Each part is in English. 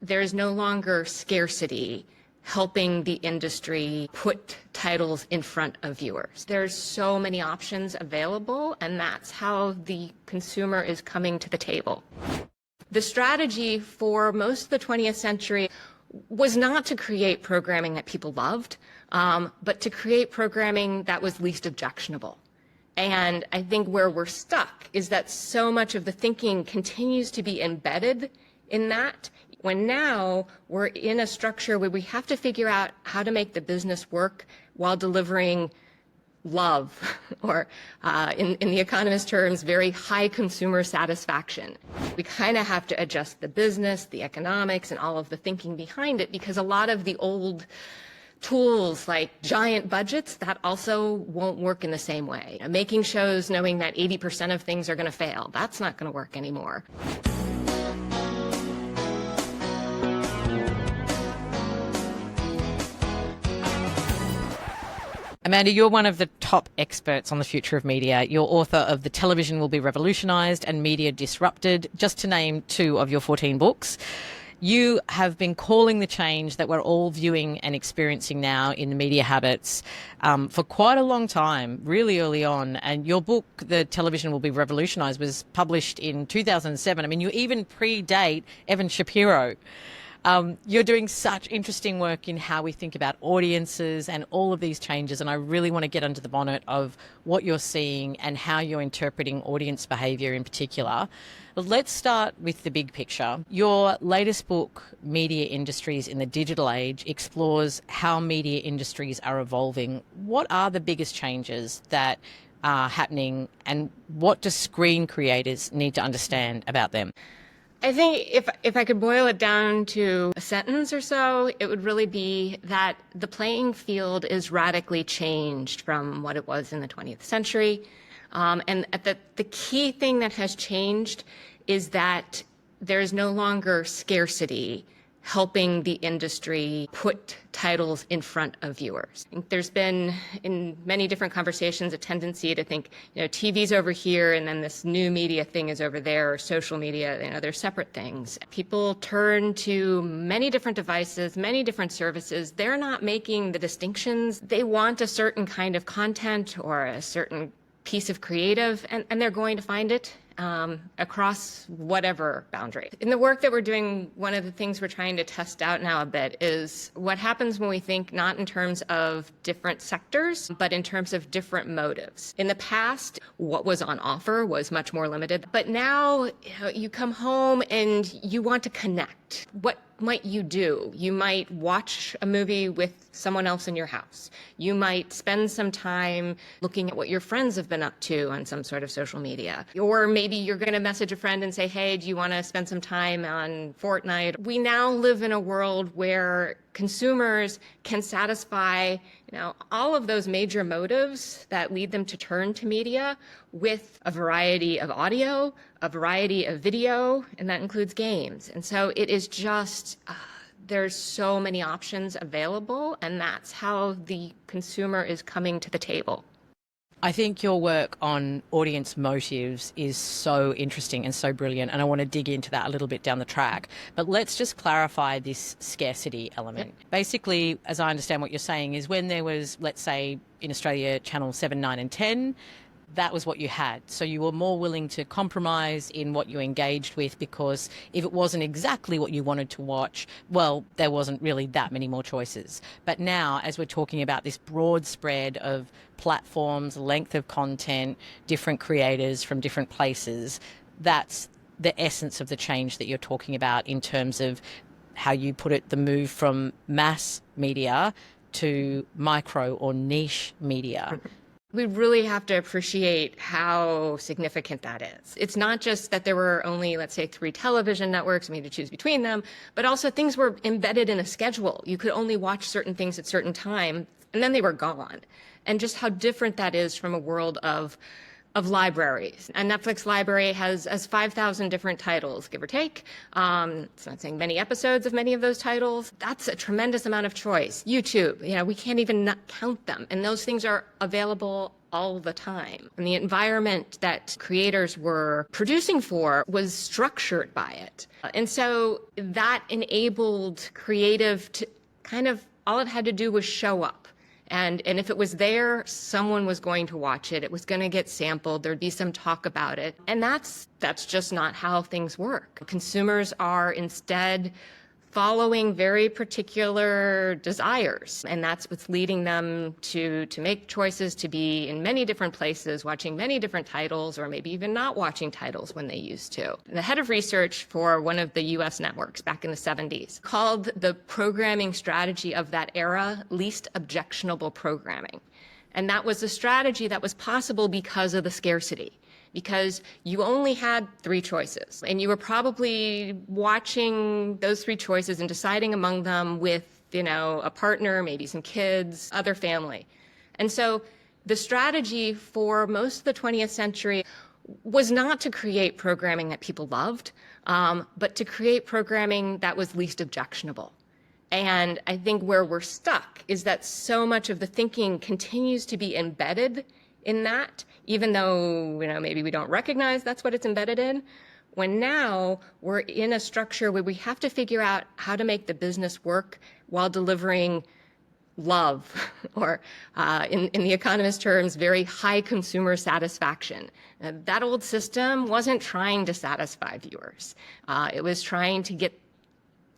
There's no longer scarcity helping the industry put titles in front of viewers. There's so many options available, and that's how the consumer is coming to the table. The strategy for most of the 20th century was not to create programming that people loved, but to create programming that was least objectionable. And I think where we're stuck is that so much of the thinking continues to be embedded in that, when now we're in a structure where we have to figure out how to make the business work while delivering love, or in the economist terms, very high consumer satisfaction. We kind of have to adjust the business, the economics, and all of the thinking behind it, because a lot of the old tools like giant budgets, that also won't work in the same way. Making shows knowing that 80% of things are going to fail, that's not going to work anymore. Amanda, you're one of the top experts on the future of media. You're author of The Television Will Be Revolutionised and Media Disrupted, just to name 2 of your 14 books. You have been calling the change that we're all viewing and experiencing now in the media habits for quite a long time, really early on. And your book, The Television Will Be Revolutionised, was published in 2007. I mean, you even predate Evan Shapiro. You're doing such interesting work in how we think about audiences and all of these changes, and I really want to get under the bonnet of what you're seeing and how you're interpreting audience behaviour in particular. Let's start with the big picture. Your latest book, Media Industries in the Digital Age, explores how media industries are evolving. What are the biggest changes that are happening, and what do screen creators need to understand about them? I think if I could boil it down to a sentence or so, it would really be that the playing field is radically changed from what it was in the 20th century. And the key thing that has changed is that there's no longer scarcity helping the industry put titles in front of viewers. I think there's been, in many different conversations, a tendency to think, TV's over here and then this new media thing is over there, or social media, they're separate things. People turn to many different devices, many different services. They're not making the distinctions. They want a certain kind of content or a certain piece of creative, and they're going to find it across whatever boundary. In the work that we're doing, one of the things we're trying to test out now a bit is what happens when we think not in terms of different sectors, but in terms of different motives. In the past, what was on offer was much more limited, but now you come home and you want to connect. What might you do? You might watch a movie with someone else in your house. You might spend some time looking at what your friends have been up to on some sort of social media. Or maybe you're going to message a friend and say, hey, do you want to spend some time on Fortnite? We now live in a world where consumers can satisfy, all of those major motives that lead them to turn to media with a variety of audio, a variety of video, and that includes games. And so it is just, there's so many options available, and that's how the consumer is coming to the table. I think your work on audience motives is so interesting and so brilliant, and I want to dig into that a little bit down the track. But let's just clarify this scarcity element. Basically, as I understand what you're saying, is when there was, let's say, in Australia, Channel 7, 9 and 10, that was what you had. So you were more willing to compromise in what you engaged with, because if it wasn't exactly what you wanted to watch, well, there wasn't really that many more choices. But now, as we're talking about this broad spread of platforms, length of content, different creators from different places, that's the essence of the change that you're talking about in terms of how you put it, the move from mass media to micro or niche media. We really have to appreciate how significant that is. It's not just that there were only, let's say, 3 television networks, and we had to choose between them, but also things were embedded in a schedule. You could only watch certain things at certain time, and then they were gone. And just how different that is from a world of libraries. A Netflix library has 5,000 different titles, give or take. It's not saying many episodes of many of those titles. That's a tremendous amount of choice. YouTube, we can't even count them. And those things are available all the time. And the environment that creators were producing for was structured by it. And so that enabled creative to kind of, all it had to do was show up. And if it was there, someone was going to watch it. It was going to get sampled. There'd be some talk about it. And that's just not how things work. Consumers are instead following very particular desires. And that's what's leading them to make choices to be in many different places, watching many different titles, or maybe even not watching titles when they used to. The head of research for one of the US networks back in the 70s called the programming strategy of that era least objectionable programming. And that was a strategy that was possible because of the scarcity. Because you only had 3 choices, and you were probably watching those 3 choices and deciding among them with, a partner, maybe some kids, other family. And so the strategy for most of the 20th century was not to create programming that people loved, but to create programming that was least objectionable. And I think where we're stuck is that so much of the thinking continues to be embedded in that, even though, maybe we don't recognize that's what it's embedded in, when now we're in a structure where we have to figure out how to make the business work while delivering love, or in the economist terms, very high consumer satisfaction. That old system wasn't trying to satisfy viewers. It was trying to get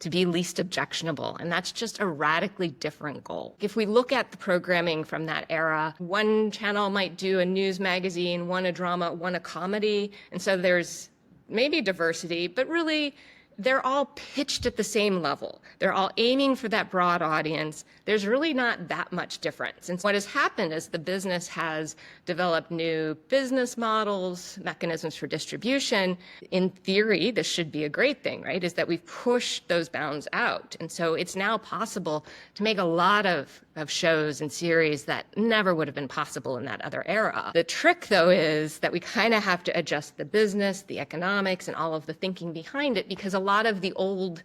to be least objectionable. And that's just a radically different goal. If we look at the programming from that era, one channel might do a news magazine, one a drama, one a comedy. And so there's maybe diversity, but really they're all pitched at the same level. They're all aiming for that broad audience. There's really not that much difference. And what has happened is the business has developed new business models, mechanisms for distribution. In theory, this should be a great thing, right? Is that we've pushed those bounds out. And so it's now possible to make a lot of shows and series that never would have been possible in that other era. The trick, though, is that we kind of have to adjust the business, the economics, and all of the thinking behind it, because a lot of the old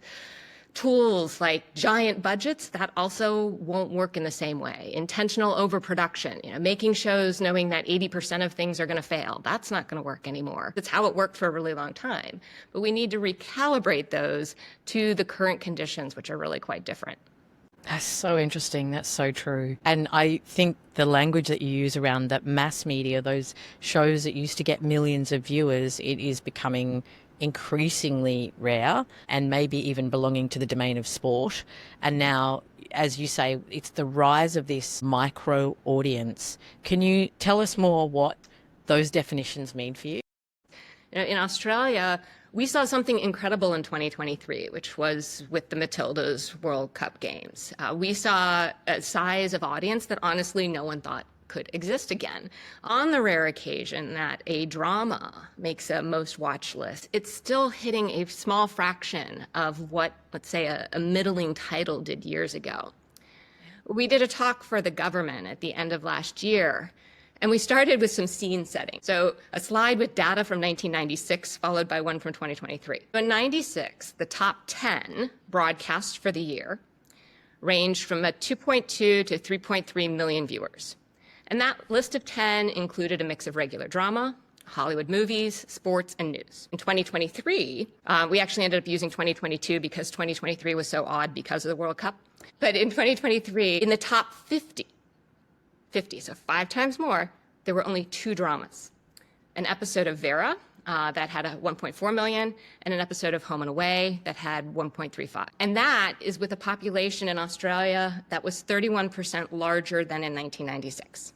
tools like giant budgets, that also won't work in the same way. Intentional overproduction, making shows knowing that 80% of things are going to fail. That's not going to work anymore. That's how it worked for a really long time. But we need to recalibrate those to the current conditions, which are really quite different. That's so interesting. That's so true. And I think the language that you use around that mass media, those shows that used to get millions of viewers, it is becoming increasingly rare and maybe even belonging to the domain of sport. And now, as you say, it's the rise of this micro audience. Can you tell us more what those definitions mean for you? In Australia, we saw something incredible in 2023, which was with the Matildas World Cup games. We saw a size of audience that honestly no one thought could exist again. On the rare occasion that a drama makes a most watched list, it's still hitting a small fraction of what, let's say, a middling title did years ago. We did a talk for the government at the end of last year, and we started with some scene setting. So a slide with data from 1996, followed by one from 2023. So in 96, the top 10 broadcasts for the year ranged from 2.2 to 3.3 million viewers. And that list of 10 included a mix of regular drama, Hollywood movies, sports, and news. In 2023, we actually ended up using 2022 because 2023 was so odd because of the World Cup. But in 2023, in the top 50, so 5 times more, there were only 2 dramas. An episode of Vera that had 1.4 million, and an episode of Home and Away that had 1.35. And that is with a population in Australia that was 31% larger than in 1996.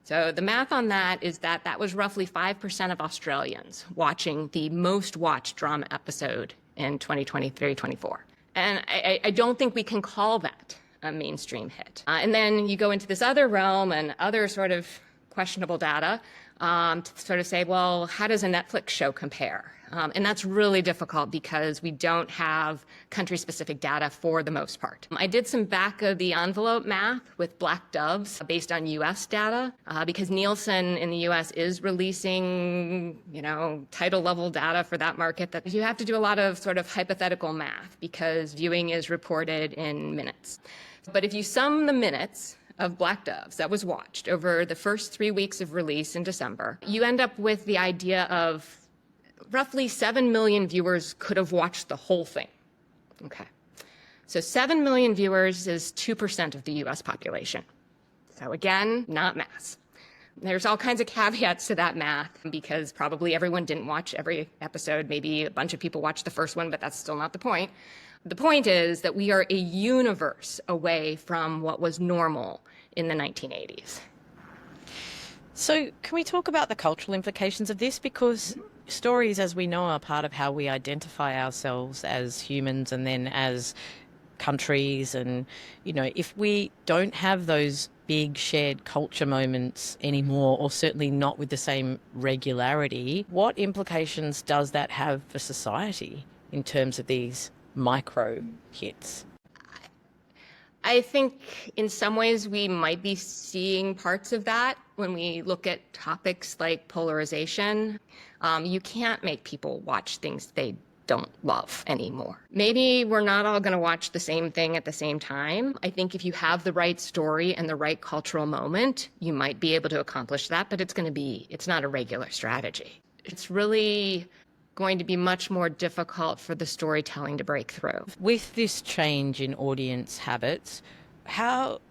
So the math on that is that that was roughly 5% of Australians watching the most watched drama episode in 2023-24. And I don't think we can call that a mainstream hit. And then you go into this other realm and other sort of questionable data to sort of say, well, how does a Netflix show compare? And that's really difficult because we don't have country-specific data for the most part. I did some back-of-the-envelope math with Black Doves based on U.S. data because Nielsen in the U.S. is releasing, title-level data for that market. That you have to do a lot of sort of hypothetical math because viewing is reported in minutes. But if you sum the minutes of Black Doves that was watched over the first 3 weeks of release in December, you end up with the idea of roughly 7 million viewers could have watched the whole thing. Okay. So 7 million viewers is 2% of the US population. So again, not mass. There's all kinds of caveats to that math because probably everyone didn't watch every episode. Maybe a bunch of people watched the first one, but that's still not the point. The point is that we are a universe away from what was normal in the 1980s. So can we talk about the cultural implications of this? Because stories, as we know, are part of how we identify ourselves as humans and then as countries. And, you know, if we don't have those big shared culture moments anymore, or certainly not with the same regularity, what implications does that have for society in terms of these micro hits? I think in some ways we might be seeing parts of that when we look at topics like polarization. You can't make people watch things they don't love anymore. Maybe we're not all going to watch the same thing at the same time. I think if you have the right story and the right cultural moment, you might be able to accomplish that, but it's not a regular strategy. It's really going to be much more difficult for the storytelling to break through. With this change in audience habits, how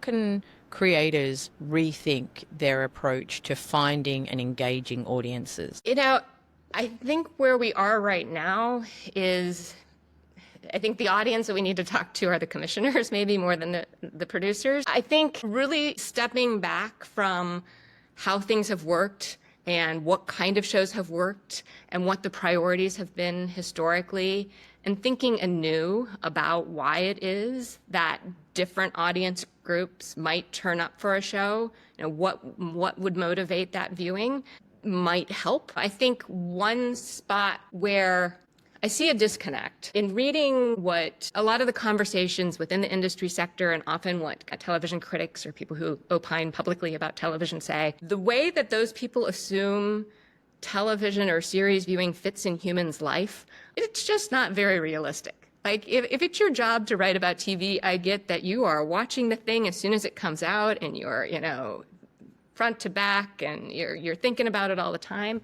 can creators rethink their approach to finding and engaging audiences? You know, I think where we are right now is, I think the audience that we need to talk to are the commissioners, maybe more than the producers. I think really stepping back from how things have worked and what kind of shows have worked and what the priorities have been historically, and thinking anew about why it is that different audience groups might turn up for a show, you know, what would motivate that viewing might help. I think one spot where I see a disconnect in reading what a lot of the conversations within the industry sector and often what television critics or people who opine publicly about television say, the way that those people assume television or series viewing fits in humans' life, it's just not very realistic. Like, if it's your job to write about TV, I get that you are watching the thing as soon as it comes out and you're, you know, front to back and you're thinking about it all the time.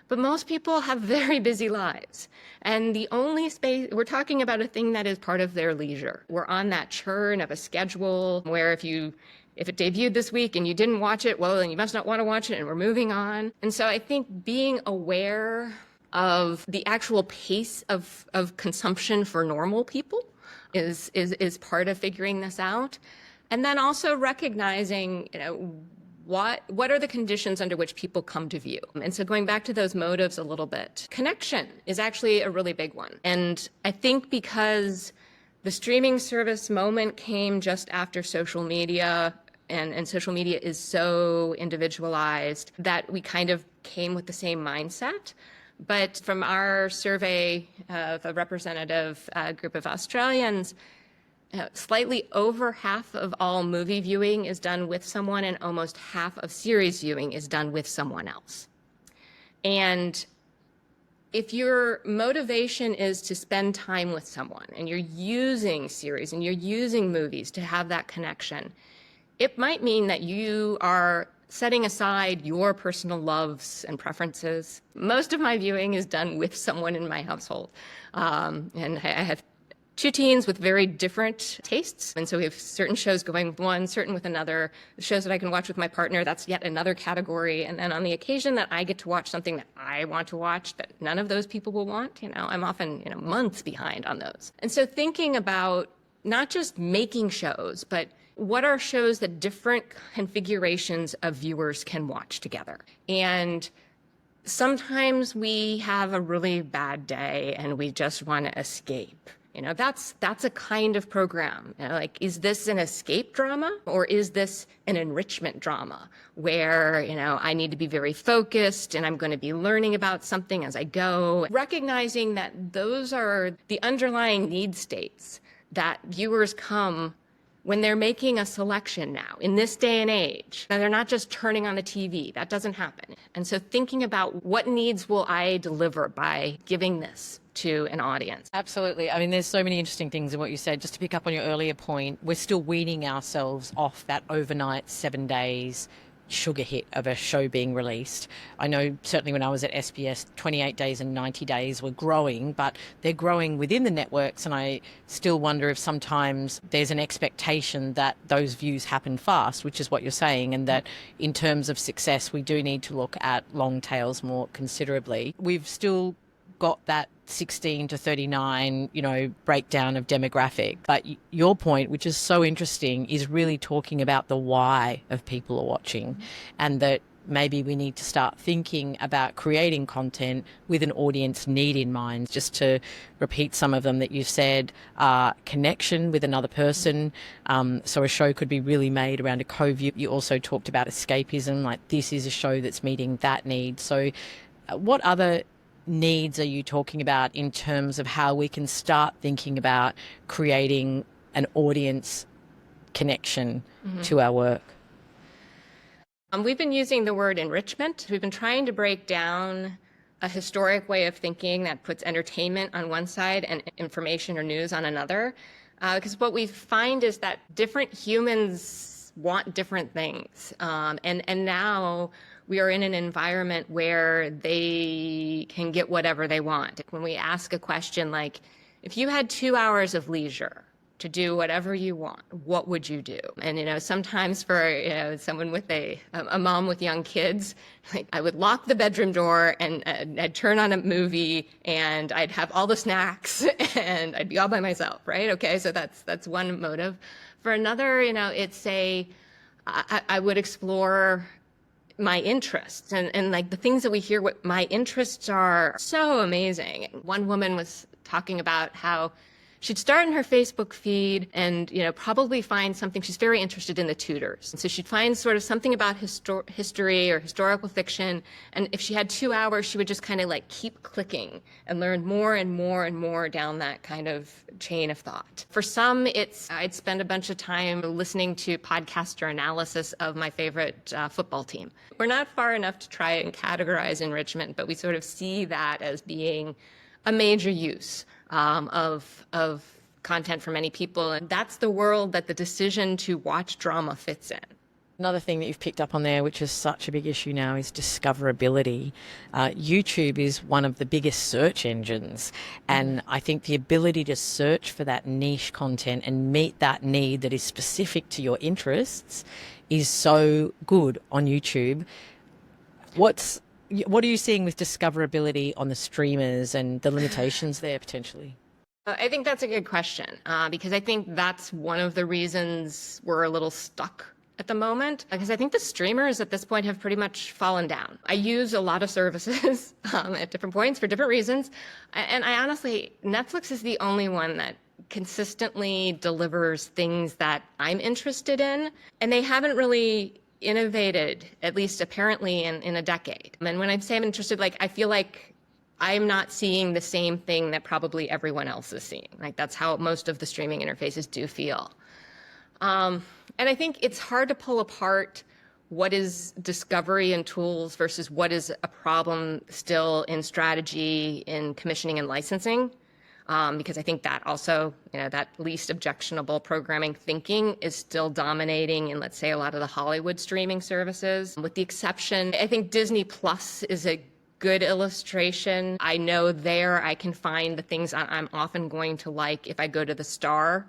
But most people have very busy lives. And the only space, we're talking about a thing that is part of their leisure. We're on that churn of a schedule where if it debuted this week and you didn't watch it, well, then you must not want to watch it and we're moving on. And so I think being aware of the actual pace of consumption for normal people is part of figuring this out. And then also recognizing, you know, what are the conditions under which people come to view? And so going back to those motives a little bit, connection is actually a really big one. And I think because the streaming service moment came just after social media, and social media is so individualized that we kind of came with the same mindset. But from our survey of a representative group of Australians, slightly over half of all movie viewing is done with someone, and almost half of series viewing is done with someone else. And if your motivation is to spend time with someone, and you're using series and you're using movies to have that connection, it might mean that you are setting aside your personal loves and preferences. Most of my viewing is done with someone in my household. And I have two teens with very different tastes. And so we have certain shows going with one, certain with another. The shows that I can watch with my partner, that's yet another category. And then on the occasion that I get to watch something that I want to watch that none of those people will want, you know, I'm often, you know, months behind on those. And so thinking about not just making shows, but what are shows that different configurations of viewers can watch together? And sometimes we have a really bad day and we just want to escape. You know, that's a kind of program. You know, like, is this an escape drama or is this an enrichment drama where, you know, I need to be very focused and I'm going to be learning about something as I go? Recognizing that those are the underlying need states that viewers come when they're making a selection now, in this day and age. Now, they're not just turning on the TV. That doesn't happen. And so thinking about what needs will I deliver by giving this to an audience. Absolutely. I mean, there's so many interesting things in what you said. Just to pick up on your earlier point, we're still weaning ourselves off that overnight 7 days sugar hit of a show being released. I know certainly when I was at SBS, 28 days and 90 days were growing, but they're growing within the networks, and I still wonder if sometimes there's an expectation that those views happen fast, which is what you're saying, and that in terms of success, we do need to look at long tails more considerably. We've still got that 16 to 39, breakdown of demographic. But your point, which is so interesting, is really talking about the why of people are watching, and that maybe we need to start thinking about creating content with an audience need in mind. Just to repeat some of them that you said, connection with another person. So a show could be really made around a co-view. You also talked about escapism, like this is a show that's meeting that need. So what other needs are you talking about in terms of how we can start thinking about creating an audience connection to our work? We've been using the word enrichment. We've been trying to break down a historic way of thinking that puts entertainment on one side and information or news on another. Because what we find is that different humans want different things. And now we are in an environment where they can get whatever they want. When we ask a question like, if you had 2 hours of leisure to do whatever you want, what would you do? And, sometimes for, someone with a mom with young kids, like I would lock the bedroom door and I'd turn on a movie and I'd have all the snacks and I'd be all by myself, right? Okay, so that's one motive. For another, it's I would explore my interests and like the things that we hear what my interests are so amazing. One woman was talking about how she'd start in her Facebook feed and, probably find something. She's very interested in the Tudors. And so she'd find sort of something about history or historical fiction. And if she had 2 hours, she would just kind of like keep clicking and learn more and more and more down that kind of chain of thought. For some, I'd spend a bunch of time listening to podcaster analysis of my favorite football team. We're not far enough to try and categorize enrichment, but we sort of see that as being a major use of content for many people. And that's the world that the decision to watch drama fits in. Another thing that you've picked up on there, which is such a big issue now, is discoverability. YouTube is one of the biggest search engines. And I think the ability to search for that niche content and meet that need that is specific to your interests is so good on YouTube. What are you seeing with discoverability on the streamers and the limitations there potentially? I think that's a good question because I think that's one of the reasons we're a little stuck at the moment, because I think the streamers at this point have pretty much fallen down. I use a lot of services at different points for different reasons. And I honestly, Netflix is the only one that consistently delivers things that I'm interested in. And they haven't really innovated, at least apparently in a decade. And when I say I'm interested, like I feel like I'm not seeing the same thing that probably everyone else is seeing. Like that's how most of the streaming interfaces do feel. And I think it's hard to pull apart what is discovery and tools versus what is a problem still in strategy, in commissioning and licensing. Because I think that also, that least objectionable programming thinking is still dominating in, let's say, a lot of the Hollywood streaming services. With the exception, I think Disney Plus is a good illustration. I know there I can find the things I'm often going to like if I go to the Star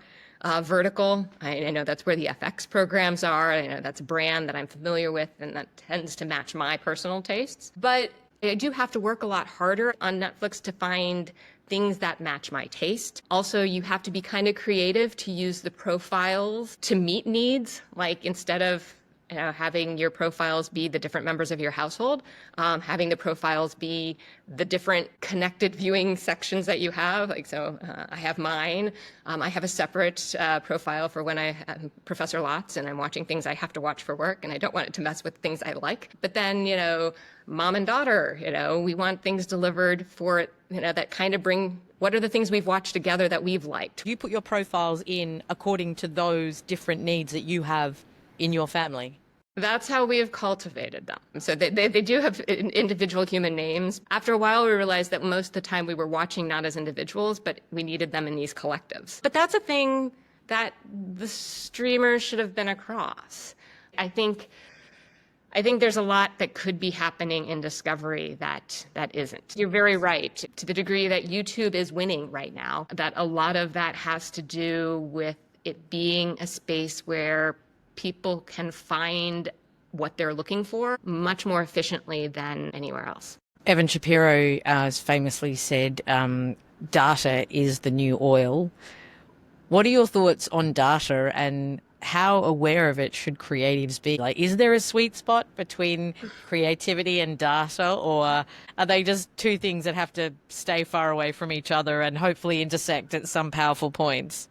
vertical. I know that's where the FX programs are. I know that's a brand that I'm familiar with and that tends to match my personal tastes. But I do have to work a lot harder on Netflix to find things that match my taste. Also, you have to be kind of creative to use the profiles to meet needs. Like instead of having your profiles be the different members of your household, having the profiles be the different connected viewing sections that you have. Like, so I have mine. I have a separate profile for when I'm Professor Lotz and I'm watching things I have to watch for work and I don't want it to mess with things I like. But then, mom and daughter, we want things delivered for, that kind of bring, what are the things we've watched together that we've liked? You put your profiles in according to those different needs that you have in your family. That's how we have cultivated them. So they do have individual human names. After a while, we realized that most of the time we were watching not as individuals, but we needed them in these collectives. But that's a thing that the streamers should have been across. I think there's a lot that could be happening in discovery that isn't. You're very right. To the degree that YouTube is winning right now, that a lot of that has to do with it being a space where people can find what they're looking for much more efficiently than anywhere else. Evan Shapiro has famously said, data is the new oil. What are your thoughts on data, and how aware of it should creatives be? Like, is there a sweet spot between creativity and data, or are they just two things that have to stay far away from each other and hopefully intersect at some powerful points?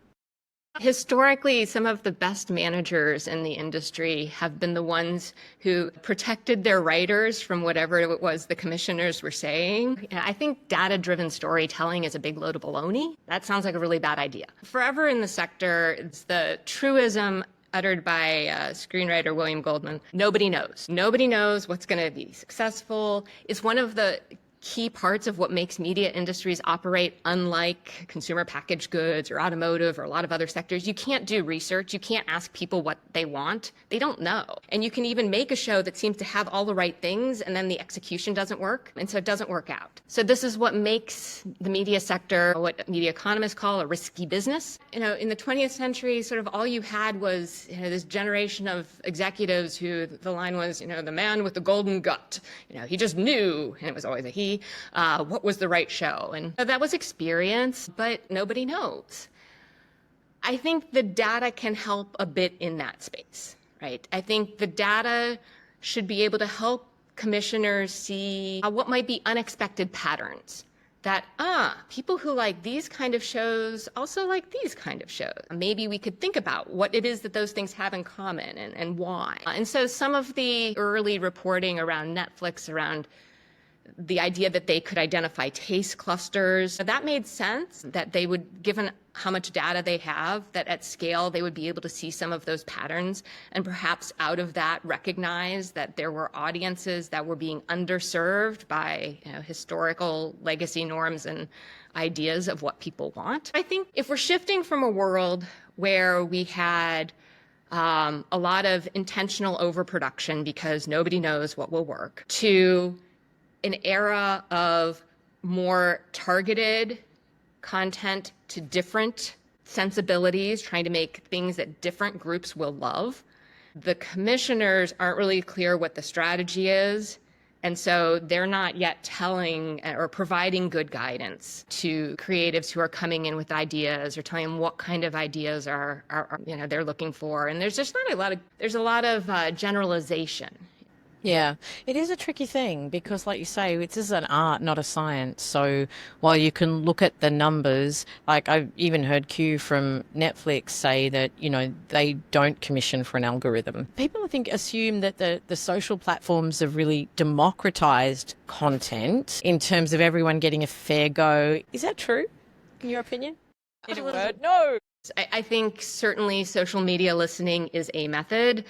Historically, some of the best managers in the industry have been the ones who protected their writers from whatever it was the commissioners were saying. I think data-driven storytelling is a big load of baloney. That sounds like a really bad idea. Forever in the sector, it's the truism uttered by screenwriter William Goldman. Nobody knows. Nobody knows what's going to be successful. It's one of the key parts of what makes media industries operate unlike consumer packaged goods or automotive or a lot of other sectors. You can't do research. You can't ask people what they want. They don't know. And you can even make a show that seems to have all the right things and then the execution doesn't work. And so it doesn't work out. So this is what makes the media sector what media economists call a risky business. In the 20th century, sort of all you had was this generation of executives who the line was, the man with the golden gut. He just knew, and it was always a he, what was the right show. And that was experience, but nobody knows. I think the data can help a bit in that space, right? I think the data should be able to help commissioners see what might be unexpected patterns. That, people who like these kind of shows also like these kind of shows. Maybe we could think about what it is that those things have in common and why. And so some of the early reporting around Netflix, around the idea that they could identify taste clusters, that made sense, that they would, given how much data they have, that at scale they would be able to see some of those patterns and perhaps out of that recognize that there were audiences that were being underserved by historical legacy norms and ideas of what people want. I think if we're shifting from a world where we had a lot of intentional overproduction because nobody knows what will work, to an era of more targeted content to different sensibilities, trying to make things that different groups will love. The commissioners aren't really clear what the strategy is, and so they're not yet telling or providing good guidance to creatives who are coming in with ideas or telling them what kind of ideas are they're looking for. And there's just not there's a lot of generalization. Yeah, it is a tricky thing because, like you say, this is an art, not a science. So while you can look at the numbers, like I've even heard Q from Netflix say that, they don't commission for an algorithm. People, I think, assume that the social platforms have really democratized content in terms of everyone getting a fair go. Is that true, in your opinion? In a word, no. I think certainly social media listening is a method.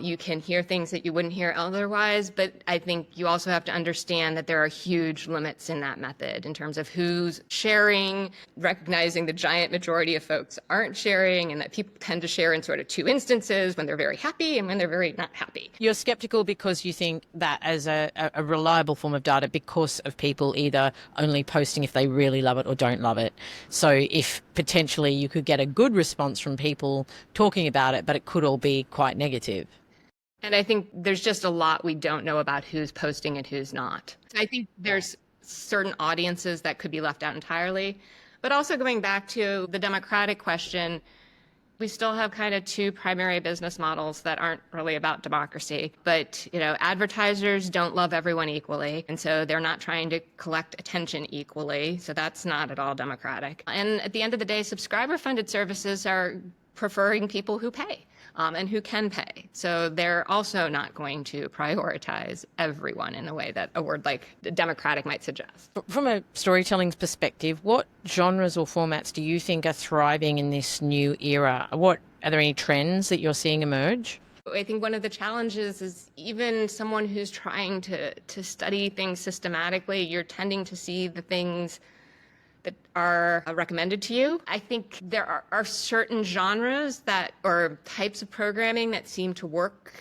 You can hear things that you wouldn't hear otherwise, but I think you also have to understand that there are huge limits in that method in terms of who's sharing, recognizing the giant majority of folks aren't sharing, and that people tend to share in sort of two instances, when they're very happy and when they're very not happy. You're skeptical because you think that as a reliable form of data because of people either only posting if they really love it or don't love it. So if potentially you could get a good response from people talking about it, but it could all be quite negative. And I think there's just a lot we don't know about who's posting and who's not. I think there's certain audiences that could be left out entirely. But also going back to the democratic question, we still have kind of two primary business models that aren't really about democracy. But, advertisers don't love everyone equally. And so they're not trying to collect attention equally. So that's not at all democratic. And at the end of the day, subscriber-funded services are preferring people who pay. And who can pay. So they're also not going to prioritize everyone in the way that a word like democratic might suggest. From a storytelling perspective, what genres or formats do you think are thriving in this new era? Are there any trends that you're seeing emerge? I think one of the challenges is even someone who's trying to study things systematically, you're tending to see the things that are recommended to you. I think there are certain genres that or types of programming that seem to work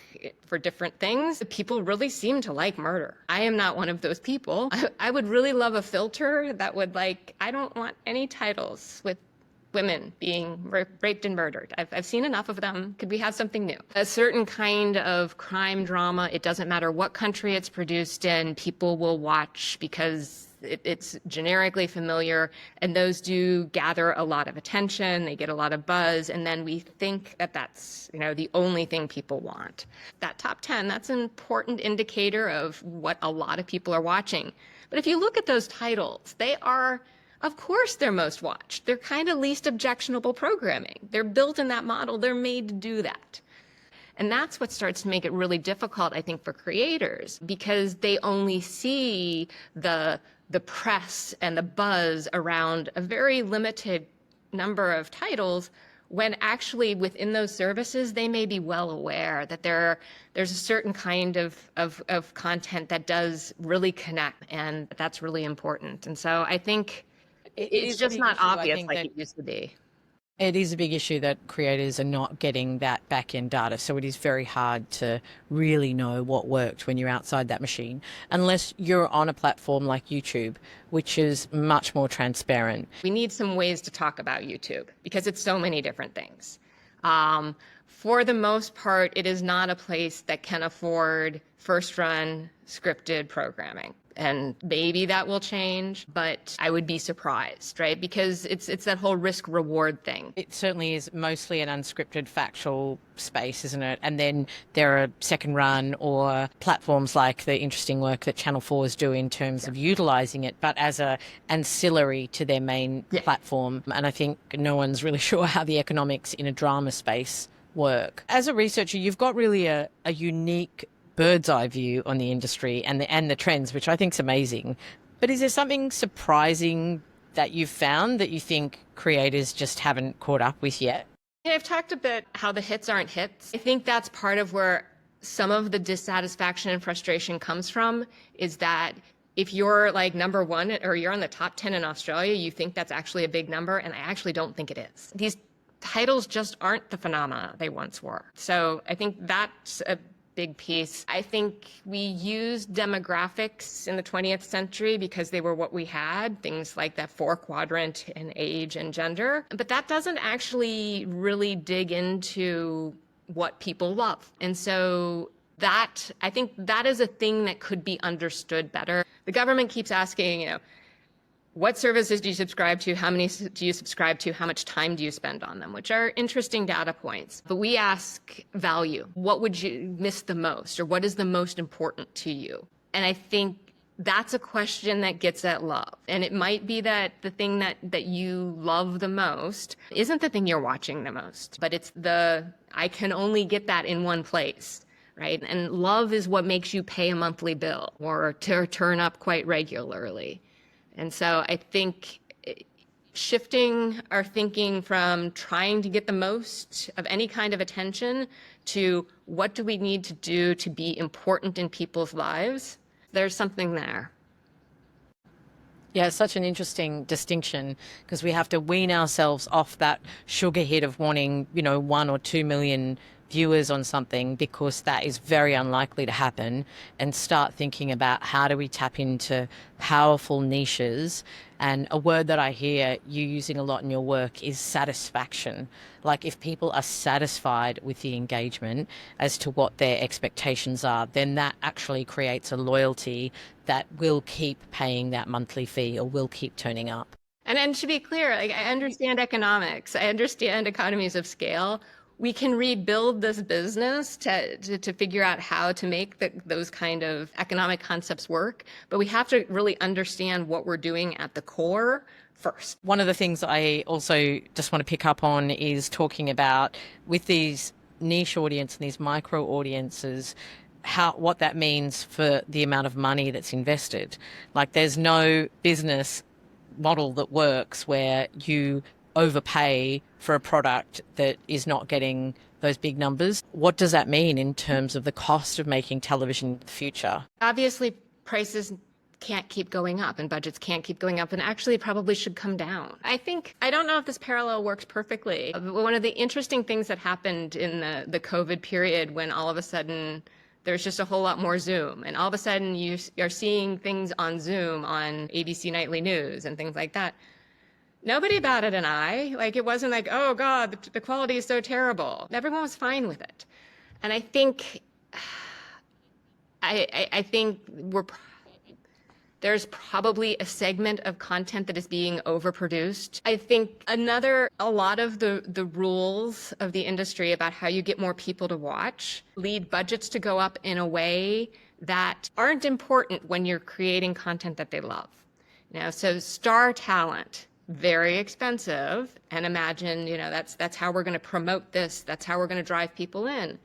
for different things. People really seem to like murder. I am not one of those people. I would really love a filter that would I don't want any titles with women being raped and murdered. I've seen enough of them. Could we have something new? A certain kind of crime drama, it doesn't matter what country it's produced in, people will watch because it's generically familiar, and those do gather a lot of attention. They get a lot of buzz, and then we think that that's the only thing people want. That top 10, that's an important indicator of what a lot of people are watching. But if you look at those titles, they are, of course, they're most watched. They're kind of least objectionable programming. They're built in that model. They're made to do that. And that's what starts to make it really difficult, I think, for creators, because they only see the press and the buzz around a very limited number of titles, when actually within those services, they may be well aware that there's a certain kind of content that does really connect, and that's really important. And so I think it's just not obvious like it used to be. It is a big issue that creators are not getting that back-end data, so it is very hard to really know what worked when you're outside that machine, unless you're on a platform like YouTube, which is much more transparent. We need some ways to talk about YouTube because it's so many different things. For the most part, it is not a place that can afford first-run scripted programming. And maybe that will change, but I would be surprised, right? Because it's that whole risk-reward thing. It certainly is mostly an unscripted, factual space, isn't it? And then there are second run or platforms like the interesting work that Channel 4 is doing in terms of utilising it, but as a ancillary to their main platform. And I think no one's really sure how the economics in a drama space work. As a researcher, you've got really a unique bird's eye view on the industry and the trends, which I think is amazing. But is there something surprising that you've found that you think creators just haven't caught up with yet? Yeah, I've talked a bit how the hits aren't hits. I think that's part of where some of the dissatisfaction and frustration comes from, is that if you're number one or you're on the top 10 in Australia, you think that's actually a big number, and I actually don't think it is. These titles just aren't the phenomena they once were. So I think that's a big piece. I think we used demographics in the 20th century because they were what we had, things like that 4-quadrant in age and gender. But that doesn't actually really dig into what people love. And so I think that is a thing that could be understood better. The government keeps asking, what services do you subscribe to? How many do you subscribe to? How much time do you spend on them? Which are interesting data points. But we ask value. What would you miss the most? Or what is the most important to you? And I think that's a question that gets at love. And it might be that the thing that you love the most isn't the thing you're watching the most, but it's I can only get that in one place. Right? And love is what makes you pay a monthly bill or to turn up quite regularly. And so I think shifting our thinking from trying to get the most of any kind of attention to what do we need to do to be important in people's lives, there's something there. Yeah, it's such an interesting distinction, because we have to wean ourselves off that sugar hit of wanting, 1 or 2 million viewers on something, because that is very unlikely to happen, and start thinking about how do we tap into powerful niches. And a word that I hear you using a lot in your work is satisfaction. Like, if people are satisfied with the engagement as to what their expectations are, then that actually creates a loyalty that will keep paying that monthly fee or will keep turning up. And to be clear, I understand economics. I understand economies of scale. We can rebuild this business to figure out how to make those kind of economic concepts work. But we have to really understand what we're doing at the core first. One of the things I also just want to pick up on is talking about, with these niche audience and these micro audiences, what that means for the amount of money that's invested. Like, there's no business model that works where you overpay for a product that is not getting those big numbers. What does that mean in terms of the cost of making television in the future? Obviously, prices can't keep going up and budgets can't keep going up, and actually probably should come down. I don't know if this parallel works perfectly. One of the interesting things that happened in the COVID period, when all of a sudden there's just a whole lot more Zoom, and all of a sudden you are seeing things on Zoom on ABC Nightly News and things like that. Nobody batted an eye. Like, it wasn't like, oh God, the quality is so terrible. Everyone was fine with it. And I think, I think there's probably a segment of content that is being overproduced. I think a lot of the rules of the industry about how you get more people to watch lead budgets to go up in a way that aren't important when you're creating content that they love. So star talent, very expensive, and imagine, that's how we're going to promote this. That's how we're going to drive people in.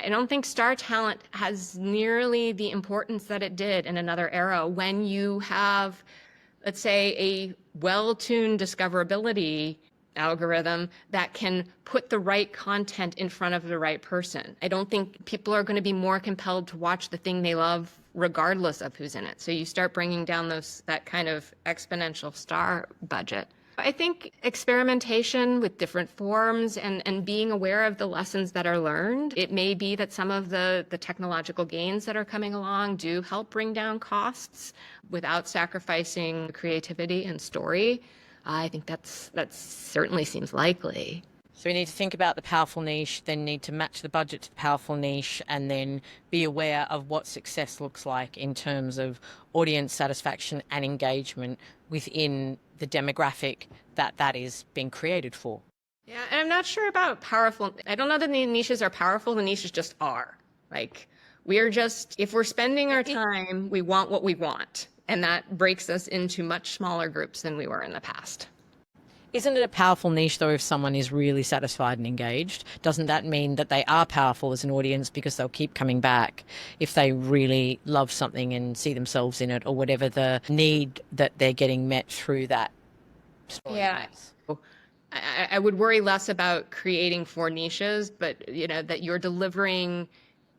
I don't think star talent has nearly the importance that it did in another era when you have, let's say, a well-tuned discoverability algorithm that can put the right content in front of the right person. I don't think people are going to be more compelled to watch the thing they love regardless of who's in it. So you start bringing down that kind of exponential star budget. I think experimentation with different forms and being aware of the lessons that are learned. It may be that some of the technological gains that are coming along do help bring down costs without sacrificing creativity and story. I think that certainly seems likely. So we need to think about the powerful niche, then need to match the budget to the powerful niche, and then be aware of what success looks like in terms of audience satisfaction and engagement within the demographic that is being created for. Yeah, and I'm not sure about powerful. I don't know that the niches are powerful. The niches just are. Like, if we're spending our time, we want what we want. And that breaks us into much smaller groups than we were in the past. Isn't it a powerful niche, though, if someone is really satisfied and engaged? Doesn't that mean that they are powerful as an audience because they'll keep coming back if they really love something and see themselves in it, or whatever the need that they're getting met through that story? Yeah. I would worry less about creating for niches, but that you're delivering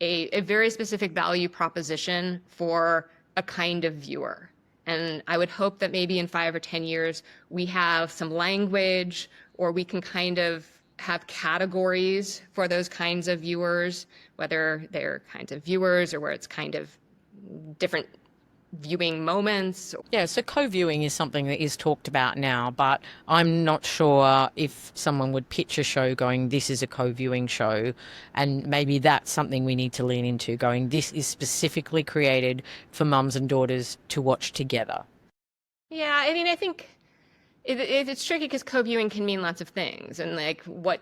a very specific value proposition for a kind of viewer. And I would hope that maybe in 5 or 10 years, we have some language, or we can kind of have categories for those kinds of viewers, whether they're kinds of viewers or where it's kind of different viewing moments. Yeah, so co-viewing is something that is talked about now, but I'm not sure if someone would pitch a show going, this is a co-viewing show, and maybe that's something we need to lean into, going, this is specifically created for mums and daughters to watch together. Yeah, I think it's tricky because co-viewing can mean lots of things. And I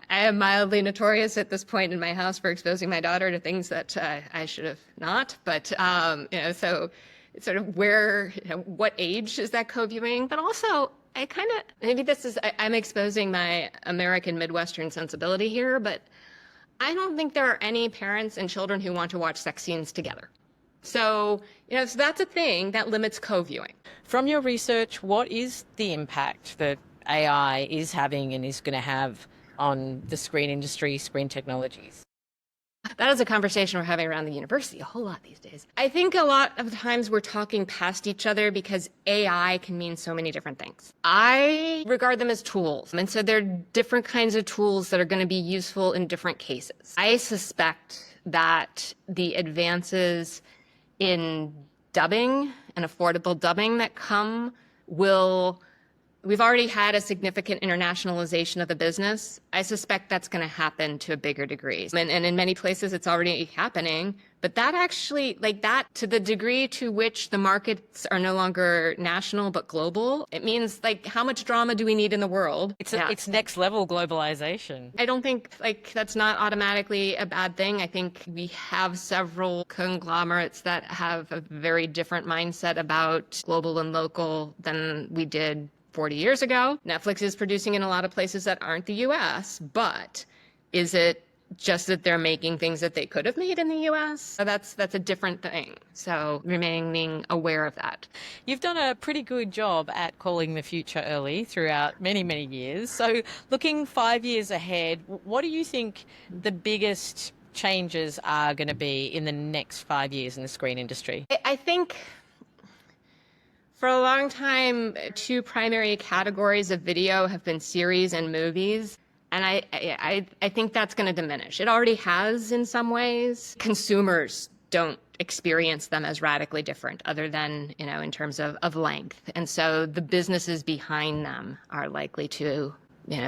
am mildly notorious at this point in my house for exposing my daughter to things that I should have not. But, so it's sort of what age is that co-viewing? But also, I'm exposing my American Midwestern sensibility here, but I don't think there are any parents and children who want to watch sex scenes together. So, so that's a thing that limits co-viewing. From your research, what is the impact that AI is having and is going to have on the screen industry, screen technologies? That is a conversation we're having around the university a whole lot these days. I think a lot of times we're talking past each other because AI can mean so many different things. I regard them as tools. And so they're different kinds of tools that are going to be useful in different cases. I suspect that the advances in dubbing and affordable dubbing that we've already had a significant internationalization of the business. I suspect that's going to happen to a bigger degree. And in many places it's already happening, but that actually, to the degree to which the markets are no longer national but global, it means how much drama do we need in the world? It's next level globalization. I don't think that's not automatically a bad thing. I think we have several conglomerates that have a very different mindset about global and local than we did 40 years ago. Netflix is producing in a lot of places that aren't the US, but is it just that they're making things that they could have made in the US. So that's a different thing. So remaining aware of that. You've done a pretty good job at calling the future early throughout many, many years. So looking 5 years ahead, what do you think the biggest changes are going to be in the next 5 years in the screen industry? I think for a long time, two primary categories of video have been series and movies. And I think that's going to diminish. It already has in some ways. Consumers don't experience them as radically different other than, in terms of length. And so the businesses behind them are likely to,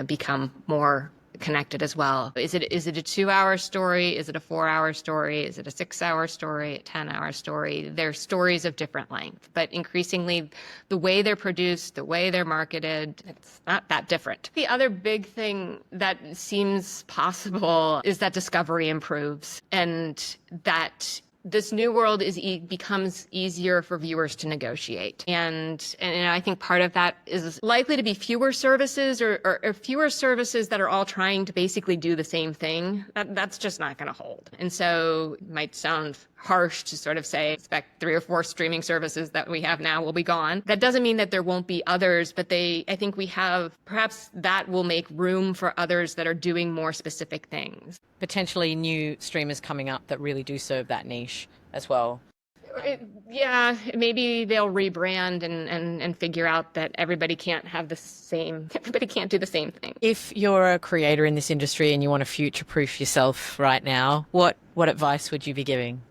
become more connected as well. Is it a 2-hour story? Is it a 4-hour story? Is it a 6-hour story? A 10-hour story? They're stories of different length, but increasingly the way they're produced, the way they're marketed, it's not that different. The other big thing that seems possible is that discovery improves and that this new world becomes easier for viewers to negotiate. And I think part of that is likely to be fewer services or fewer services that are all trying to basically do the same thing. That's just not going to hold. And so it might sound harsh to sort of say, expect 3 or 4 streaming services that we have now will be gone. That doesn't mean that there won't be others, but I think perhaps that will make room for others that are doing more specific things. Potentially new streamers coming up that really do serve that niche as well. Yeah, maybe they'll rebrand and figure out that everybody can't do the same thing. If you're a creator in this industry and you want to future-proof yourself right now, what advice would you be giving?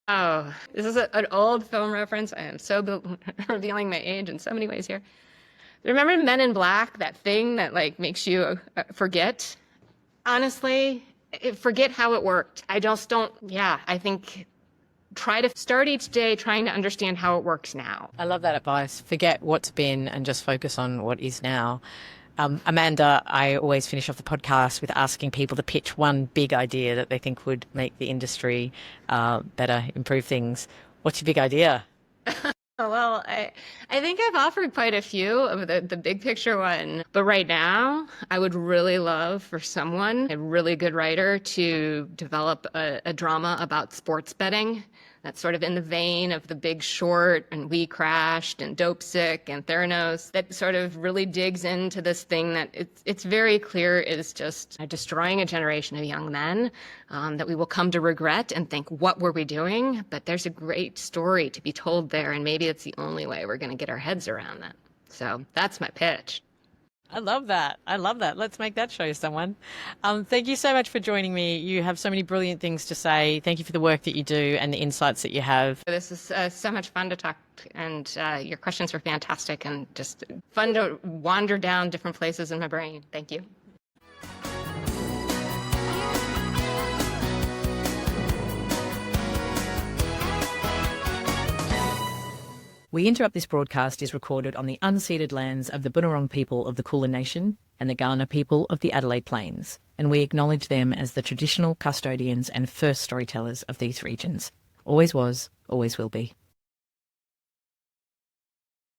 Oh, this is an old film reference. I am so revealing my age in so many ways here. Remember Men in Black, that thing that makes you forget? Honestly, forget how it worked. I think try to start each day trying to understand how it works now. I love that advice. Forget what's been and just focus on what is now. Amanda, I always finish off the podcast with asking people to pitch one big idea that they think would make the industry better, improve things. What's your big idea? Well, I think I've offered quite a few of the big picture one. But right now, I would really love for someone, a really good writer, to develop a drama about sports betting. That's sort of in the vein of The Big Short and We Crashed and Dope Sick and Theranos, that sort of really digs into this thing that it's very clear is just destroying a generation of young men that we will come to regret and think, what were we doing? But there's a great story to be told there, and maybe it's the only way we're going to get our heads around that. So that's my pitch. I love that. Let's make that show someone. Thank you so much for joining me. You have so many brilliant things to say. Thank you for the work that you do and the insights that you have. This is so much fun to talk, and your questions were fantastic and just fun to wander down different places in my brain. Thank you. We Interrupt This broadcast is recorded on the unceded lands of the Bunurong people of the Kulin Nation and the Kaurna people of the Adelaide Plains, and we acknowledge them as the traditional custodians and first storytellers of these regions. Always was, always will be.